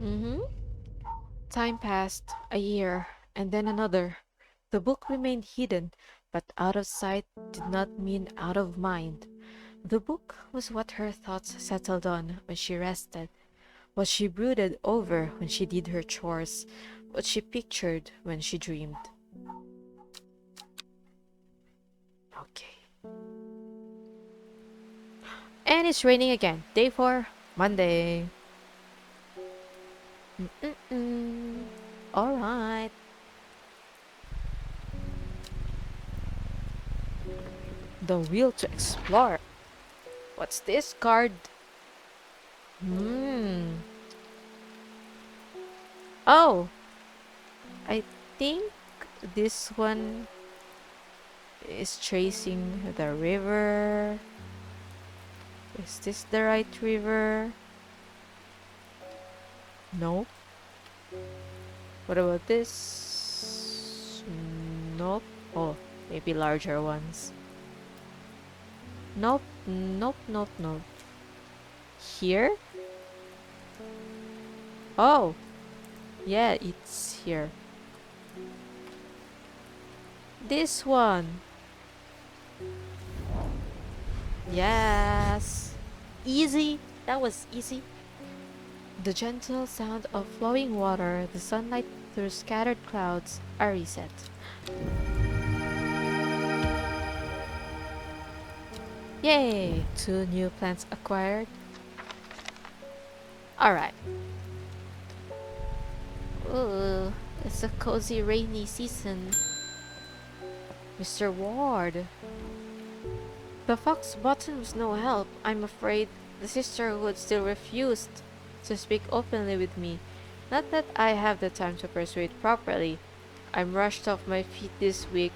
Mm-hmm. Time passed, a year, and then another. The book remained hidden, but out of sight did not mean out of mind. The book was what her thoughts settled on when she rested, what she brooded over when she did her chores, what she pictured when she dreamed. Okay. And it's raining again. Day 4, Monday. Mm-mm-mm. All right. The will to explore. What's this card? Hmm. Oh, I think this one is tracing the river. Is this the right river? Nope. What about this? Nope. Oh, maybe larger ones. Nope, nope, nope, nope. Here? Oh, yeah, it's here. This one. Yes. Easy. That was easy. The gentle sound of flowing water, the sunlight through scattered clouds, a reset. Yay! 2 new plants acquired. Alright. Ooh, it's a cozy rainy season. Mr. Ward. The fox button was no help. I'm afraid the sisterhood still refused to speak openly with me. Not that I have the time to persuade properly. I'm rushed off my feet this week.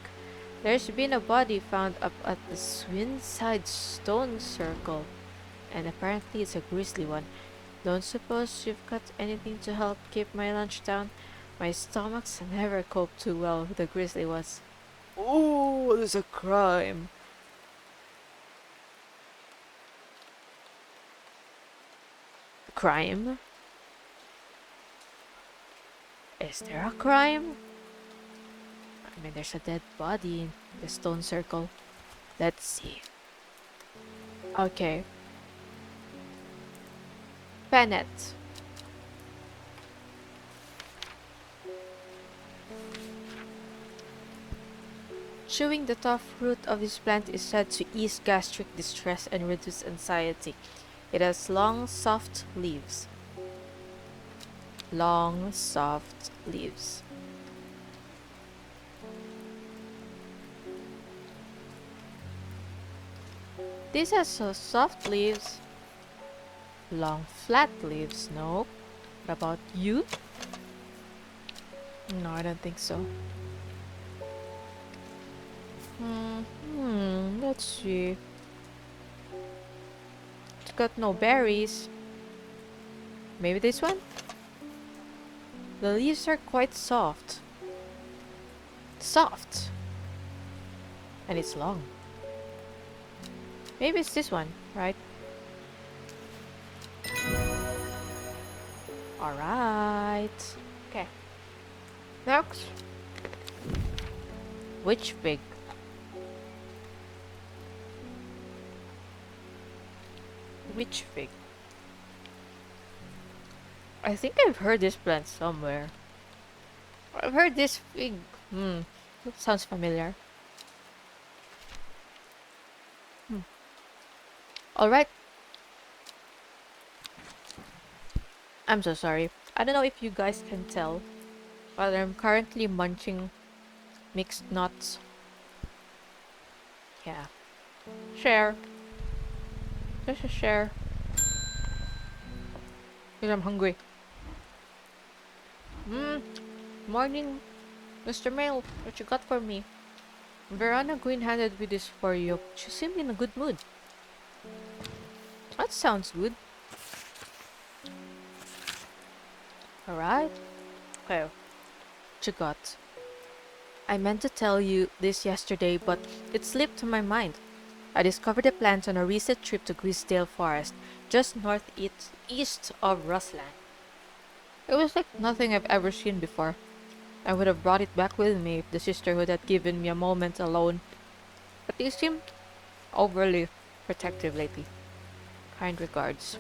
There's been a body found up at the Swinside Stone Circle, and apparently it's a grisly one. Don't suppose you've got anything to help keep my lunch down? My stomach's never coped too well with the grisly ones. Oh, there's a crime. Crime? Is there a crime? I mean, there's a dead body in the stone circle. Let's see. Okay. Bennett. Chewing the tough root of this plant is said to ease gastric distress and reduce anxiety. It has long, soft leaves. Long, soft leaves. This has so soft leaves. Long, flat leaves. Nope. What about you? No, I don't think so. Let's see. It's got no berries. Maybe this one? The leaves are quite soft. Soft. And it's long. Maybe it's this one, right? Alright. Okay. Next. Which fig? Which fig? I think I've heard this plant somewhere. I've heard this fig. Sounds familiar. Alright. I'm so sorry. I don't know if you guys can tell, but I'm currently munching mixed nuts. Yeah. Share. Just a share. Because I'm hungry. Morning, Mr. Mail. What you got for me? Verona green-handed with this for you. She seemed in a good mood. That sounds good. Alright. Okay. What you got? I meant to tell you this yesterday, but it slipped my mind. I discovered the plant on a recent trip to Grisdale Forest, just northeast of Rossland. It was like nothing I've ever seen before. I would have brought it back with me if the sisterhood had given me a moment alone, but they seemed overly protective lately. Kind regards.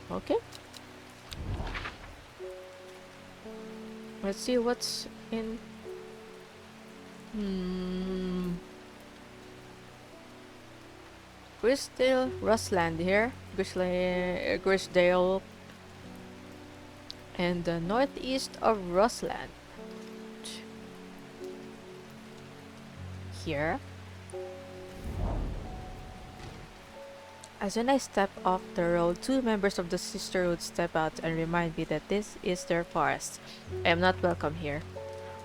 Okay, let's see what's in. Hmm. Grisdale, Rustland here. Grisdale, and the northeast of Rustland. Here. As when I step off the road, two members of the sisterhood step out and remind me that this is their forest. I am not welcome here.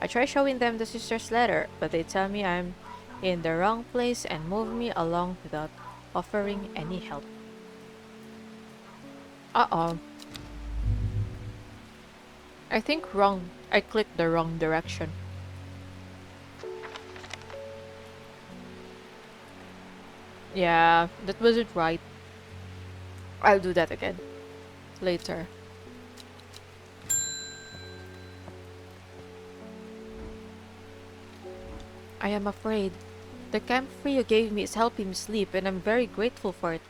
I try showing them the sister's letter, but they tell me I'm in the wrong place and move me along without offering any help. Uh-oh. I think wrong. I clicked the wrong direction. Yeah, that wasn't right. I'll do that again. Later. I am afraid. The camphor you gave me is helping me sleep, and I'm very grateful for it.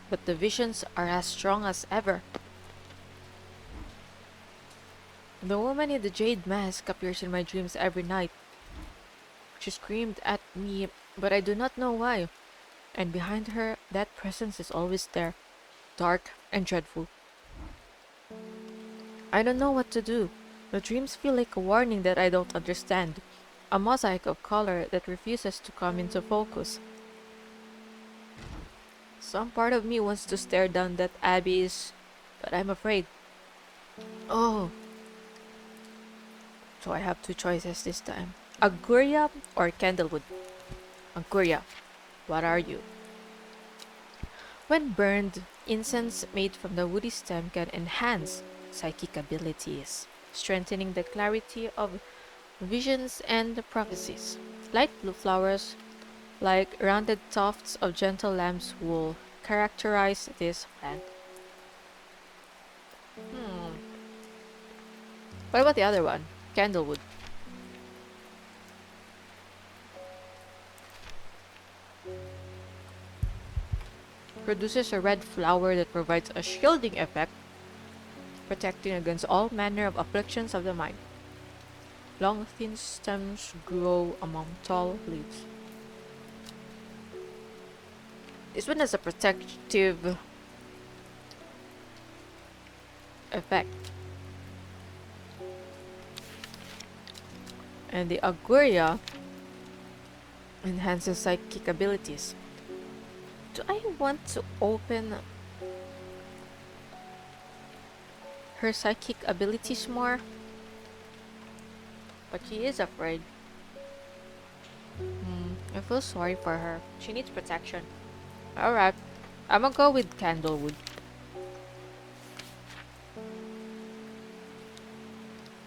But the visions are as strong as ever. The woman in the jade mask appears in my dreams every night. She screamed at me, but I do not know why. And behind her, that presence is always there, dark and dreadful. I don't know what to do. The dreams feel like a warning that I don't understand. A mosaic of color that refuses to come into focus. Some part of me wants to stare down that abyss, but I'm afraid. Oh, so I have two choices this time. Aguria or Candlewood? Aguria, what are you? When burned, incense made from the woody stem can enhance psychic abilities, strengthening the clarity of visions and prophecies. Light blue flowers, like rounded tufts of gentle lamb's wool, characterize this plant. Hmm. What about the other one? Candlewood. Produces a red flower that provides a shielding effect, protecting against all manner of afflictions of the mind. Long, thin stems grow among tall leaves. This one has a protective effect. And the Aguria enhances psychic abilities. Do I want to open her psychic abilities more? But she is afraid. I feel sorry for her. She needs protection. Alright, I'm gonna go with Candlewood.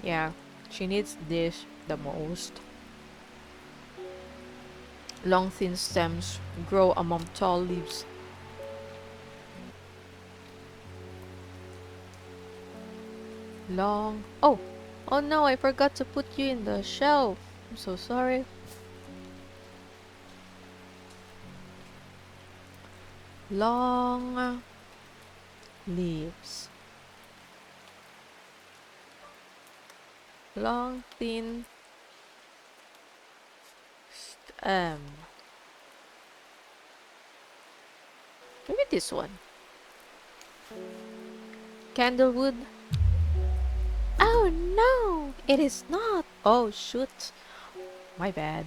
Yeah, she needs this the most. Long thin stems grow among tall leaves. Long... Oh! Oh no, I forgot to put you in the shelf. I'm so sorry. Long leaves. Long, thin stem. Maybe this one. Candlewood. Oh no! It is not! Oh shoot! My bad.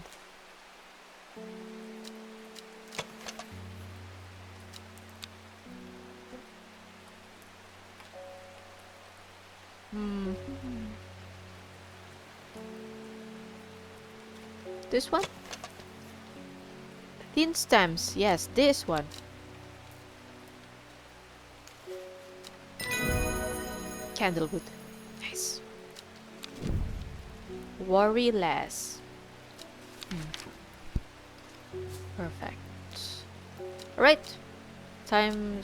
This one? Thin stems. Yes, this one. Candlewood. Nice. Worry less. Perfect. Alright, time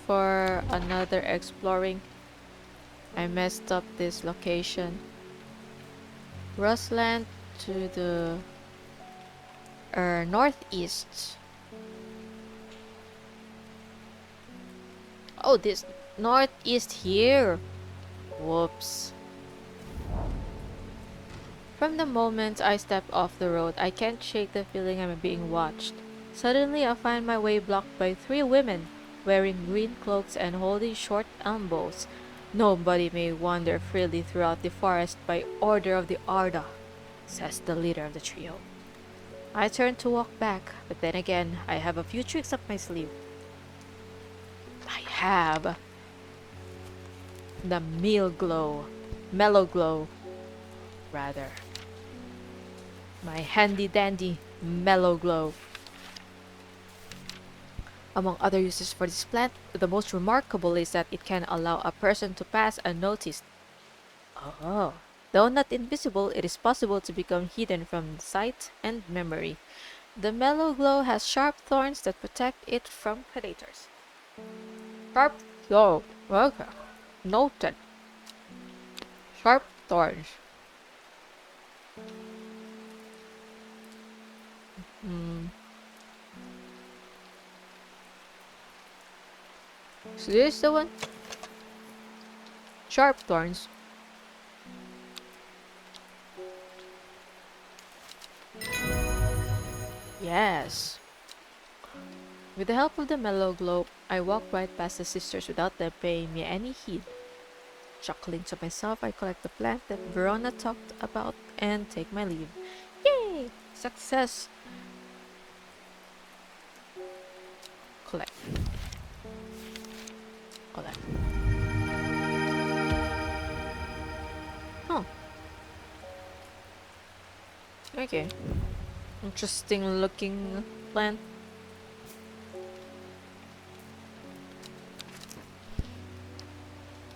for another exploring. I messed up this location. Rustland to the northeast. Oh, this northeast here. Whoops. From the moment I step off the road, I can't shake the feeling I'm being watched. Suddenly, I find my way blocked by three women, wearing green cloaks and holding short elbows. Nobody may wander freely throughout the forest by order of the Arda, says the leader of the trio. I turn to walk back, but then again, I have a few tricks up my sleeve. I have the mellow glow, rather. My handy dandy mellow glow. Among other uses for this plant, the most remarkable is that it can allow a person to pass unnoticed. Oh. Though not invisible, it is possible to become hidden from sight and memory. The mellow glow has sharp thorns that protect it from predators. Sharp glow. Okay. Noted. Sharp thorns. Hmm. So this is the one? Sharp thorns. Yes. With the help of the mellow glow, I walk right past the sisters without them paying me any heed. Chuckling to myself, I collect the plant that Verona talked about and take my leave. Yay! Success! Collect. Collect. Oh. Okay. Interesting looking plant.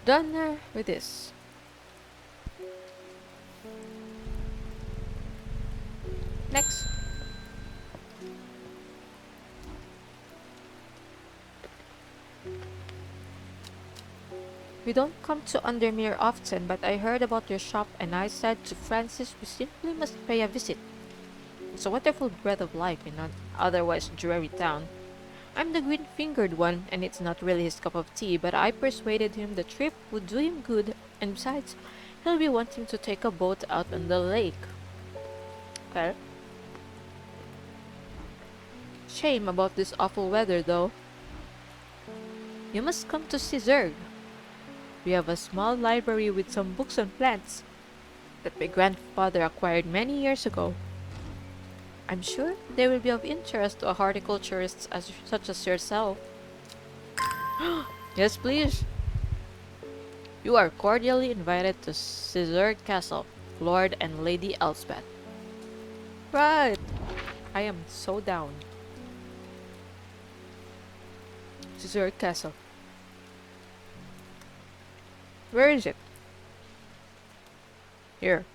Done there with this. Next. We don't come to Undermere often, but I heard about your shop and I said to Francis we simply must pay a visit. It's a wonderful breath of life in an otherwise dreary town. I'm the green-fingered one, and it's not really his cup of tea, but I persuaded him the trip would do him good, and besides, he'll be wanting to take a boat out on the lake. Okay. Shame about this awful weather, though. You must come to Cizerg. We have a small library with some books on plants that my grandfather acquired many years ago. I'm sure they will be of interest to a horticulturist such as yourself. Yes, please. You are cordially invited to Cizerg Castle, Lord and Lady Elspeth. Right. I am so down. Cizerg Castle. Where is it? Here.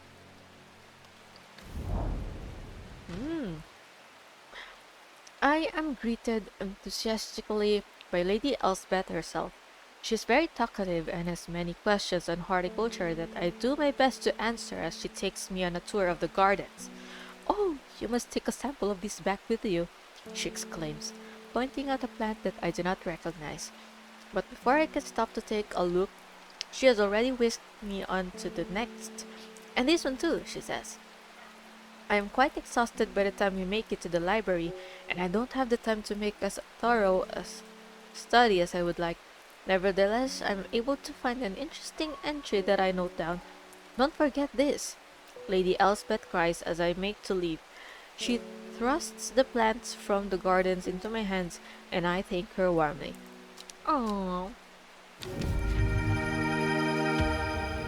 I am greeted enthusiastically by Lady Elspeth herself. She is very talkative and has many questions on horticulture that I do my best to answer as she takes me on a tour of the gardens. Oh, you must take a sample of this back with you, she exclaims, pointing out a plant that I do not recognize. But before I can stop to take a look, she has already whisked me on to the next. And this one too, she says. I am quite exhausted by the time we make it to the library, and I don't have the time to make as thorough a study as I would like. Nevertheless, I'm able to find an interesting entry that I note down. Don't forget this, Lady Elspeth cries as I make to leave. She thrusts the plants from the gardens into my hands, and I thank her warmly. Oh,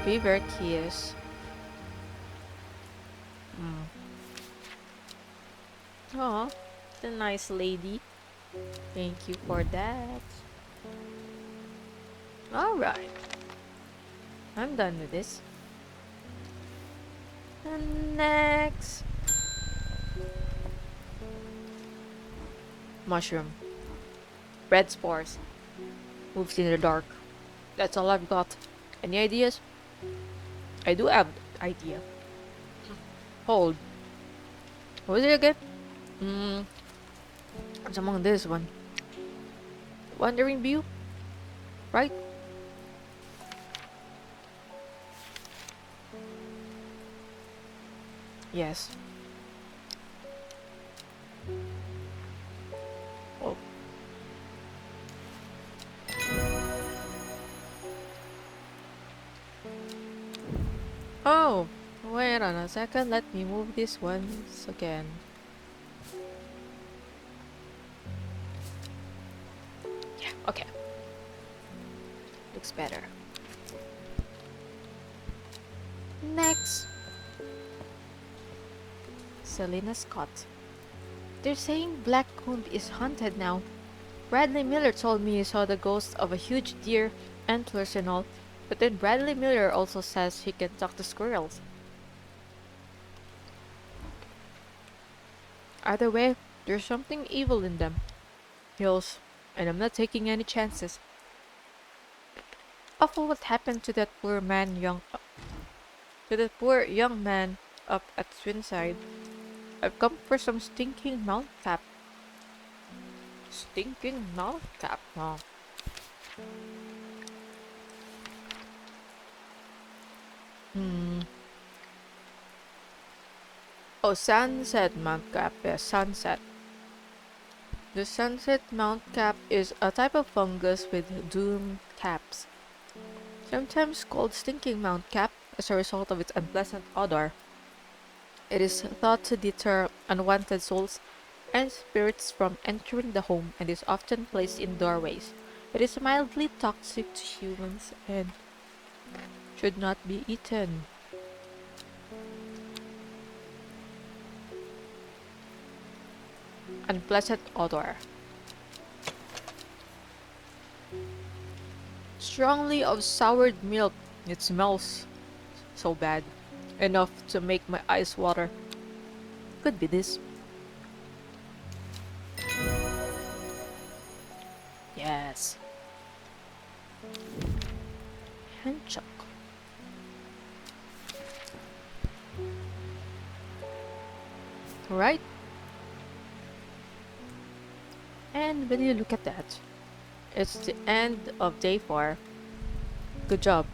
Beaver Kiss. Oh, the nice lady. Thank you for that. Alright. I'm done with this. And next. Mushroom. Red spores. Moves in the dark. That's all I've got. Any ideas? I do have idea. Hold. What was it again? Hmm. What's among this one? Wandering view? Right? Yes. Oh. Oh. Wait on a second. Let me move this once again. Yeah. Okay. Looks better. Next. Selena Scott. They're saying Black Comb is haunted now. Bradley Miller told me he saw the ghost of a huge deer, antlers and all, but then Bradley Miller also says he can talk to squirrels. Either way, there's something evil in them. Hills, and I'm not taking any chances. Awful what happened to that poor young man up at Swinside. I've come for some stinking mount cap. Stinking mount cap, huh? Hmm. Oh, Sunset Mount Cap. Yeah, Sunset. The Sunset Mount Cap is a type of fungus with doomed caps, sometimes called stinking Mount Cap as a result of its unpleasant odor. It is thought to deter unwanted souls and spirits from entering the home and is often placed in doorways. It is mildly toxic to humans and should not be eaten. Unpleasant odor. Strongly of soured milk. It smells so bad. Enough to make my eyes water. Could be this. Yes. Handchuck. Right? And when you look at that, it's the end of day 4. Good job.